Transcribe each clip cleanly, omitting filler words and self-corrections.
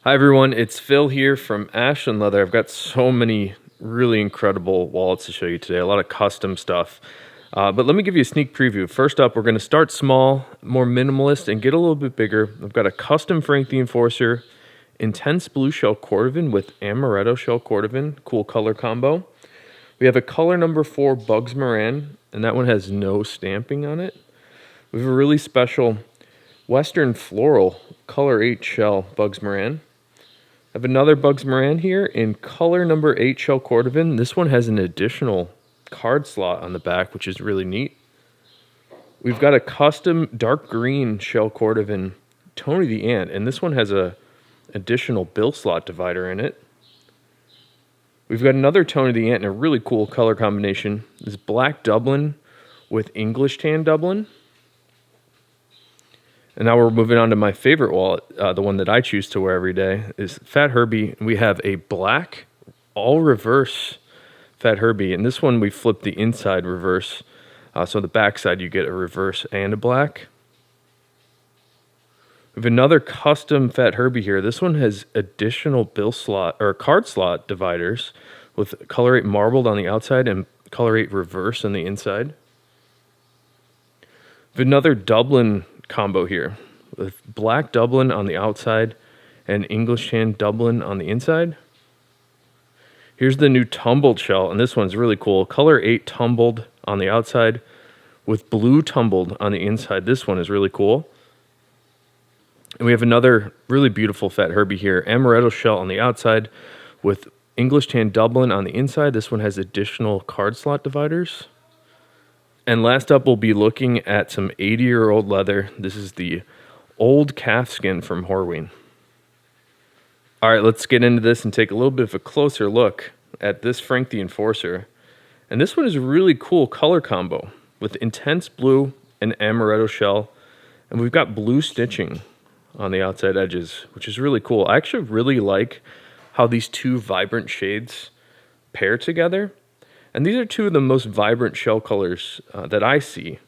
Hi everyone, it's Phil here from Ashland Leather. I've got so many really incredible wallets to show you today, a lot of custom stuff. But let me give you a sneak preview. First up, we're going to start small, more minimalist, and get a little bit bigger. I've got a custom Frankie Enforcer, intense blue shell Cordovan with Amaretto shell Cordovan, cool color combo. We have a color number 4 Bugs Moran, and that one has no stamping on it. We have a really special Western Floral color 8 shell Bugs Moran. I have another Bugs Moran here in color number 8 shell Cordovan. This one has an additional card slot on the back, which is really neat. We've got a custom dark green shell Cordovan Tony the Ant, and this one has a additional bill slot divider in it. We've got another Tony the Ant in a really cool color combination. This is black Dublin with English tan Dublin. And now we're moving on to my favorite wallet, the one that I choose to wear every day, is Fat Herbie. We have a black, all reverse Fat Herbie. And this one we flip the inside reverse. So the back side you get a reverse and a black. We have another custom Fat Herbie here. This one has additional bill slot or card slot dividers with color 8 marbled on the outside and color 8 reverse on the inside. We have another Dublin combo here with black Dublin on the outside and English tan Dublin on the inside. Here's the new Tumbled shell, and this one's really cool. Color 8 Tumbled on the outside with blue Tumbled on the inside. This one is really cool. And we have another really beautiful Fat Herbie here. Amaretto shell on the outside with English tan Dublin on the inside. This one has additional card slot dividers. And last up, we'll be looking at some 80-year-old leather. This is the old calfskin from Horween. All right, let's get into this and take a little bit of a closer look at this Frankie Enforcer. And this one is a really cool color combo with intense blue and amaretto shell. And we've got blue stitching on the outside edges, which is really cool. I actually really like how these two vibrant shades pair together. And these are two of the most vibrant shell colors that I see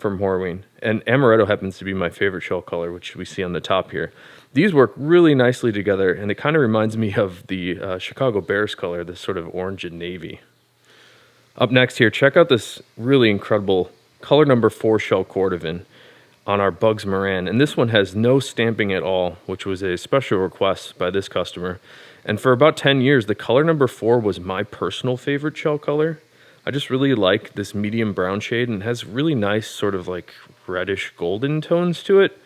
from Horween. And Amaretto happens to be my favorite shell color, which we see on the top here. These work really nicely together, and it kind of reminds me of the Chicago Bears color, this sort of orange and navy. Up next here, check out this really incredible color number 4 shell Cordovan on our Bugs Moran. And this one has no stamping at all, which was a special request by this customer. And for about 10 years, the color number 4 was my personal favorite shell color. I just really like this medium brown shade, and it has really nice sort of like reddish golden tones to it.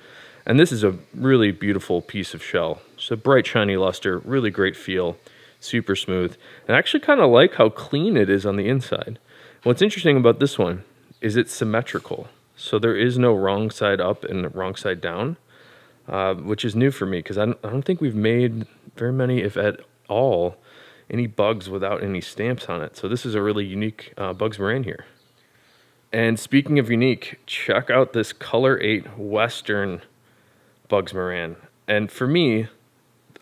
And this is a really beautiful piece of shell. It's a bright, shiny luster, really great feel, super smooth. And I actually kind of like how clean it is on the inside. What's interesting about this one is it's symmetrical. So there is no wrong side up and wrong side down, which is new for me because I don't think we've made very many, if at all, any bugs without any stamps on it. So this is a really unique Bugs Moran here. And speaking of unique, check out this color 8 Western Bugs Moran. And for me,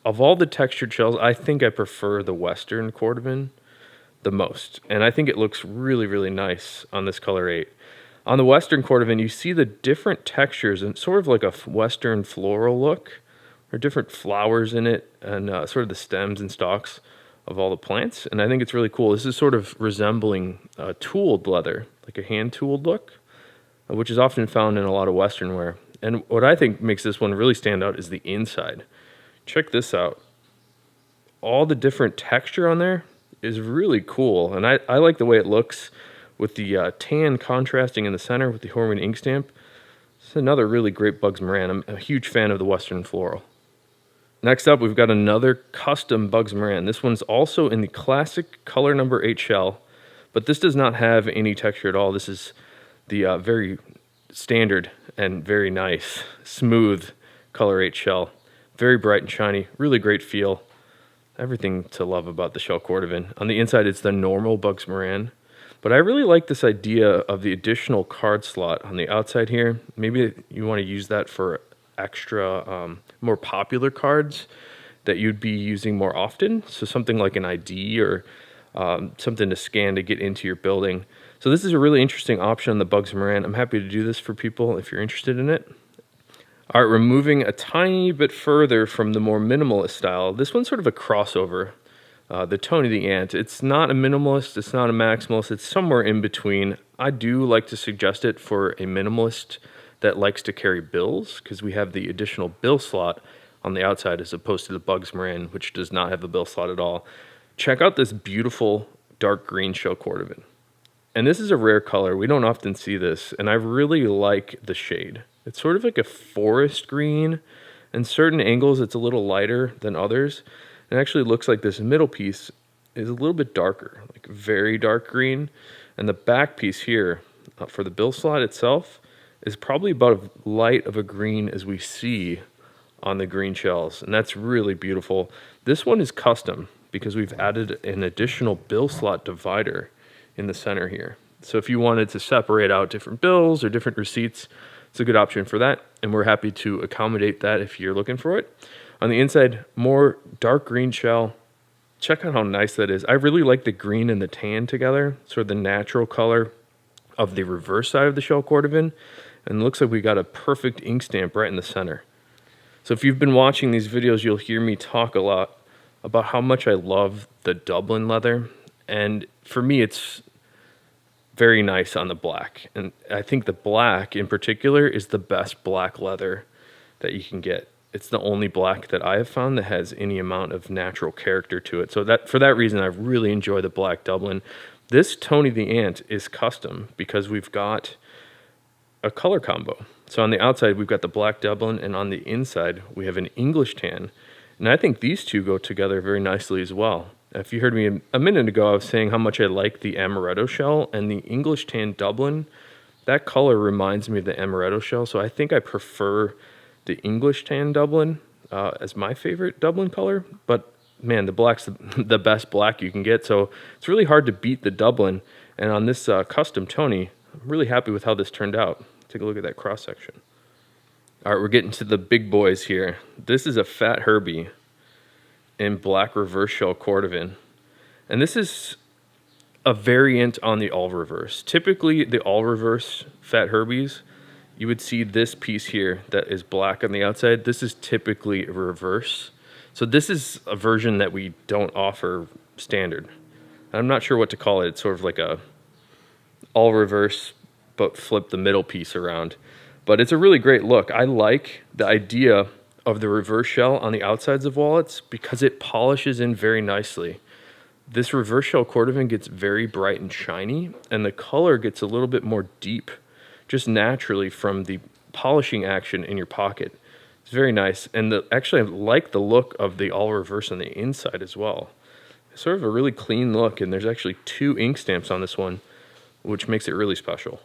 of all the textured shells, I think I prefer the Western Cordovan the most. And I think it looks really, really nice on this color 8. On the Western Cordovan, you see the different textures and sort of like a Western floral look. There are different flowers in it and sort of the stems and stalks of all the plants. And I think it's really cool. This is sort of resembling tooled leather, like a hand-tooled look, which is often found in a lot of Western wear. And what I think makes this one really stand out is the inside. Check this out. All the different texture on there is really cool. And I like the way it looks with the tan contrasting in the center with the Horween ink stamp. It's another really great Bugs Moran. I'm a huge fan of the Western floral. Next up, we've got another custom Bugs Moran. This one's also in the classic color number 8 shell, but this does not have any texture at all. This is the very standard and very nice, smooth color 8 shell. Very bright and shiny, really great feel. Everything to love about the shell Cordovan. On the inside, it's the normal Bugs Moran. But I really like this idea of the additional card slot on the outside here. Maybe you want to use that for extra, more popular cards that you'd be using more often. So something like an ID or something to scan to get into your building. So this is a really interesting option on the Bugs Moran. I'm happy to do this for people if you're interested in it. All right, we're moving a tiny bit further from the more minimalist style. This one's sort of a crossover. The Tony the Ant. It's not a minimalist, it's not a maximalist, it's somewhere in between. I do like to suggest it for a minimalist that likes to carry bills, because we have the additional bill slot on the outside as opposed to the Bugs Marin, which does not have a bill slot at all. Check out this beautiful dark green shell Cordovan. And this is a rare color. We don't often see this, and I really like the shade. It's sort of like a forest green. In certain angles, it's a little lighter than others. It actually looks like this middle piece is a little bit darker, like very dark green. And the back piece here, for the bill slot itself, is probably about as light of a green as we see on the green shells. And that's really beautiful. This one is custom because we've added an additional bill slot divider in the center here. So if you wanted to separate out different bills or different receipts, it's a good option for that. And we're happy to accommodate that if you're looking for it. On the inside, more dark green shell. Check out how nice that is. I really like the green and the tan together, sort of the natural color of the reverse side of the shell Cordovan. And it looks like we got a perfect ink stamp right in the center. So if you've been watching these videos, you'll hear me talk a lot about how much I love the Dublin leather. And for me, it's very nice on the black. And I think the black in particular is the best black leather that you can get. It's the only black that I have found that has any amount of natural character to it. So that for that reason, I really enjoy the black Dublin. This Tony the Ant is custom because we've got a color combo. So on the outside, we've got the black Dublin, and on the inside, we have an English tan. And I think these two go together very nicely as well. If you heard me a minute ago, I was saying how much I like the Amaretto shell, and the English tan Dublin, that color reminds me of the Amaretto shell. So I think I prefer the English tan Dublin as my favorite Dublin color. But man, the black's the best black you can get. So it's really hard to beat the Dublin. And on this custom Tony, I'm really happy with how this turned out. Take a look at that cross section. All right, we're getting to the big boys here. This is a Fat Herbie in black reverse shell Cordovan. And this is a variant on the all reverse. Typically, the all reverse Fat Herbies, you would see this piece here that is black on the outside. This is typically a reverse. So this is a version that we don't offer standard. I'm not sure what to call it. It's sort of like a all reverse, but flip the middle piece around. But it's a really great look. I like the idea of the reverse shell on the outsides of wallets because it polishes in very nicely. This reverse shell Cordovan gets very bright and shiny, and the color gets a little bit more deep just naturally from the polishing action in your pocket. It's very nice. And actually, I like the look of the all reverse on the inside as well. It's sort of a really clean look, and there's actually 2 ink stamps on this one, which makes it really special.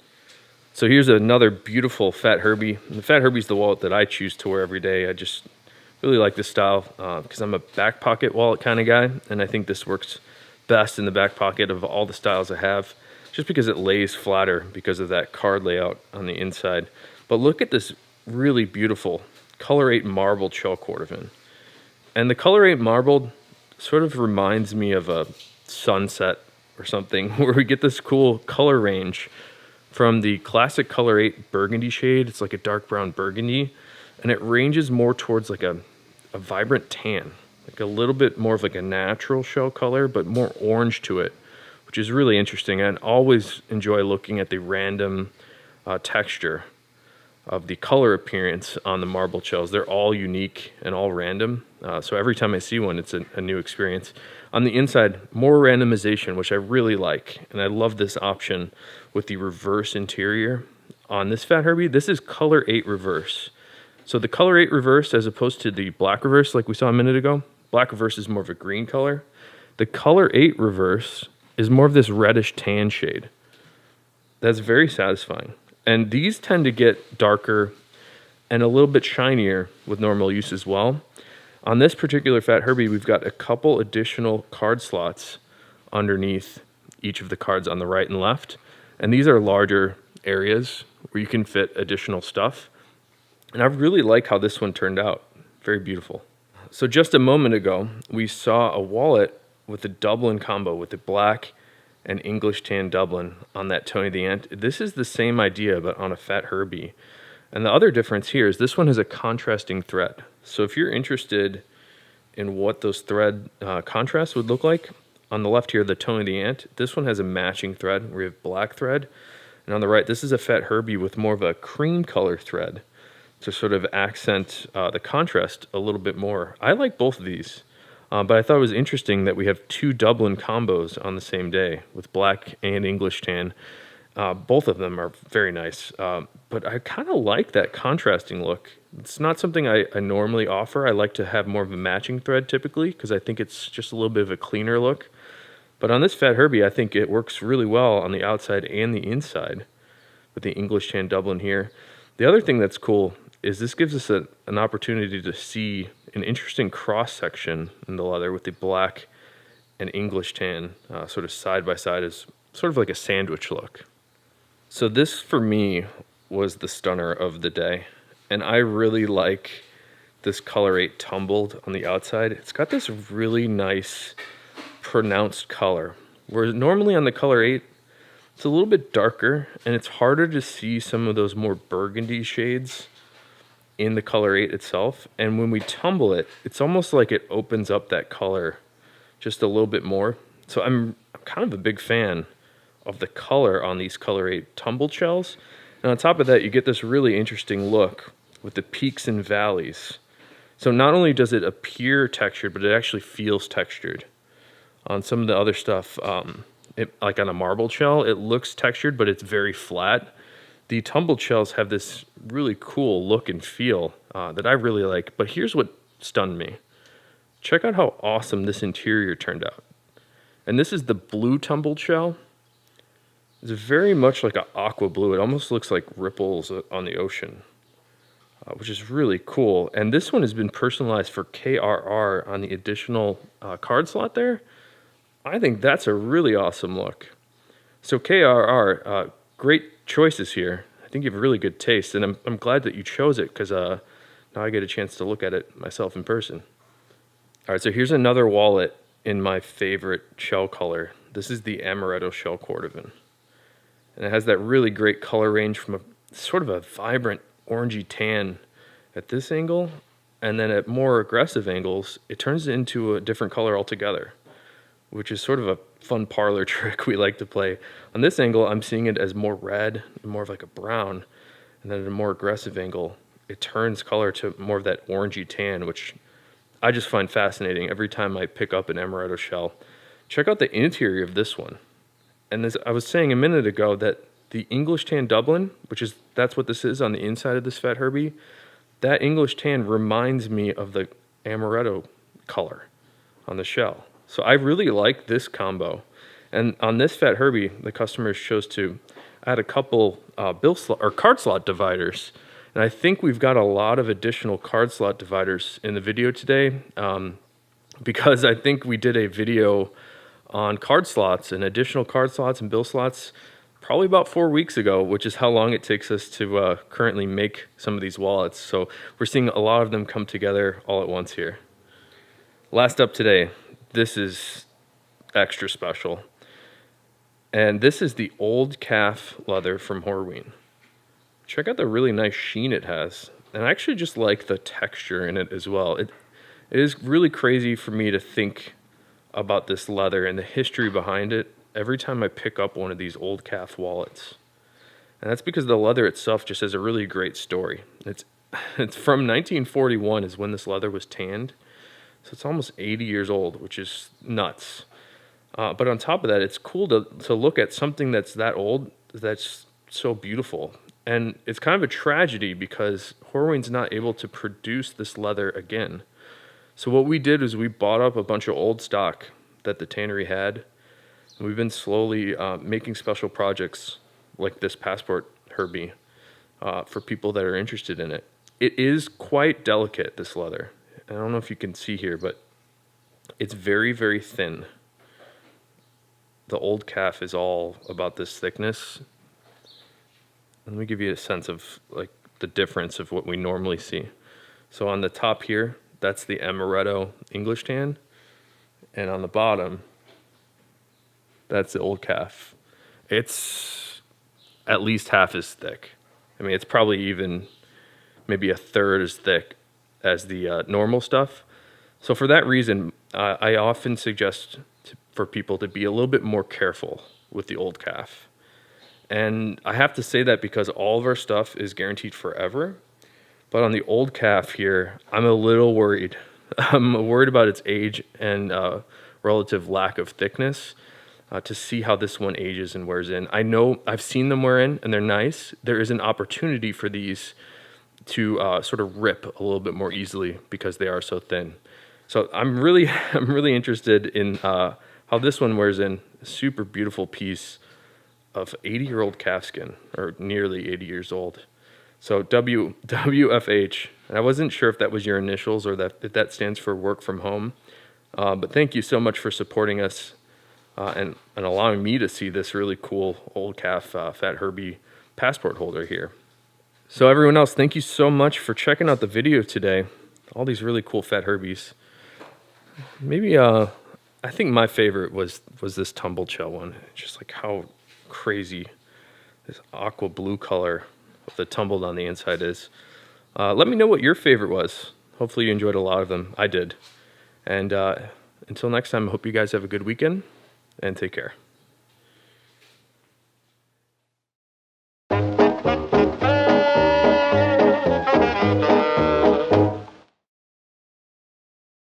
So here's another beautiful Fat Herbie. And the Fat Herbie's the wallet that I choose to wear every day. I just really like this style because I'm a back pocket wallet kind of guy, and I think this works best in the back pocket of all the styles I have, just because it lays flatter because of that card layout on the inside. But look at this really beautiful Color 8 marbled shell Cordovan. And the Color 8 marbled sort of reminds me of a sunset or something, where we get this cool color range from the classic Color 8 burgundy shade. It's like a dark brown burgundy, and it ranges more towards like a vibrant tan, like a little bit more of like a natural shell color, but more orange to it, which is really interesting. I always enjoy looking at the random texture of the color appearance on the marble shells. They're all unique and all random. So every time I see one, it's a new experience. On the inside, more randomization, which I really like. And I love this option with the reverse interior. On this Fat Herbie, this is Color 8 reverse. So the Color 8 reverse, as opposed to the black reverse like we saw a minute ago, black reverse is more of a green color. The Color 8 reverse is more of this reddish tan shade. That's very satisfying. And these tend to get darker and a little bit shinier with normal use as well. On this particular Fat Herbie, we've got a couple additional card slots underneath each of the cards on the right and left. And these are larger areas where you can fit additional stuff. And I really like how this one turned out. Very beautiful. So just a moment ago, we saw a wallet with a Dublin combo with the black and English tan Dublin on that Tony the Ant. This is the same idea, but on a Fat Herbie. And the other difference here is this one has a contrasting thread. So if you're interested in what those thread contrasts would look like, on the left here, the Tony the Ant, this one has a matching thread. We have black thread. And on the right, this is a Fat Herbie with more of a cream color thread to sort of accent the contrast a little bit more. I like both of these, but I thought it was interesting that we have two Dublin combos on the same day with black and English tan. Both of them are very nice, but I kind of like that contrasting look. It's not something I normally offer. I like to have more of a matching thread typically because I think it's just a little bit of a cleaner look. But on this Fat Herbie, I think it works really well on the outside and the inside with the English tan Dublin here. The other thing that's cool is this gives us an opportunity to see an interesting cross-section in the leather with the black and English tan sort of side by side as sort of like a sandwich look. So this, for me, was the stunner of the day. And I really like this Color 8 Tumbled on the outside. It's got this really nice, pronounced color. Whereas normally on the Color 8, it's a little bit darker, and it's harder to see some of those more burgundy shades in the Color 8 itself. And when we tumble it, it's almost like it opens up that color just a little bit more. So I'm kind of a big fan of the color on these Color 8 tumbled shells. And on top of that, you get this really interesting look with the peaks and valleys. So not only does it appear textured, but it actually feels textured. On some of the other stuff, like on a marbled shell, it looks textured, but it's very flat. The tumbled shells have this really cool look and feel that I really like. But here's what stunned me. Check out how awesome this interior turned out. And this is the blue tumbled shell. It's very much like an aqua blue. It almost looks like ripples on the ocean, which is really cool. And this one has been personalized for KRR on the additional card slot there. I think that's a really awesome look. So KRR, great choices here. I think you have a really good taste, and I'm glad that you chose it because now I get a chance to look at it myself in person. All right, so here's another wallet in my favorite shell color. This is the Amaretto shell Cordovan. And it has that really great color range from a sort of a vibrant orangey tan at this angle, and then at more aggressive angles, it turns into a different color altogether, which is sort of a fun parlor trick we like to play. On this angle, I'm seeing it as more red, more of like a brown, and then at a more aggressive angle, it turns color to more of that orangey tan, which I just find fascinating every time I pick up an Amaretto shell. Check out the interior of this one. And as I was saying a minute ago, that the English tan Dublin, that's what this is on the inside of this Fat Herbie, that English tan reminds me of the Amaretto color on the shell. So I really like this combo. And on this Fat Herbie, the customers chose to add a couple card slot dividers. And I think we've got a lot of additional card slot dividers in the video today because I think we did a video on card slots and additional card slots and bill slots probably about 4 weeks ago, which is how long it takes us to currently make some of these wallets. So we're seeing a lot of them come together all at once here. Last up today, this is extra special. And this is the old calf leather from Horween. Check out the really nice sheen it has. And I actually just like the texture in it as well. It is really crazy for me to think about this leather and the history behind it every time I pick up one of these old calf wallets. And that's because the leather itself just has a really great story. It's from 1941 is when this leather was tanned. So it's almost 80 years old, which is nuts. But on top of that, it's cool to look at something that's that old that's so beautiful. And it's kind of a tragedy because Horween's not able to produce this leather again. So what we did is we bought up a bunch of old stock that the tannery had. And we've been slowly making special projects like this Passport Herbie for people that are interested in it. It is quite delicate, this leather. I don't know if you can see here, but it's very, very thin. The old calf is all about this thickness. Let me give you a sense of like the difference of what we normally see. So on the top here, that's the Amaretto English tan. And on the bottom, that's the old calf. It's at least half as thick. I mean, it's probably even maybe a third as thick as the normal stuff. So for that reason, I often suggest for people to be a little bit more careful with the old calf. And I have to say that because all of our stuff is guaranteed forever. But on the old calf here, I'm a little worried. I'm worried about its age and relative lack of thickness to see how this one ages and wears in. I know I've seen them wear in and they're nice. There is an opportunity for these to sort of rip a little bit more easily because they are so thin. So I'm really interested in how this one wears in. A super beautiful piece of 80-year-old calfskin, or nearly 80 years old. So WFH, and I wasn't sure if that was your initials or if that stands for work from home. But thank you so much for supporting us and allowing me to see this really cool old calf Fat Herbie passport holder here. So everyone else, thank you so much for checking out the video today. All these really cool Fat Herbies. Maybe I think my favorite was this tumbled shell one. Just like how crazy this aqua blue color with the tumbled on the inside is. Let me know what your favorite was. Hopefully you enjoyed a lot of them. I did. And until next time, I hope you guys have a good weekend and take care.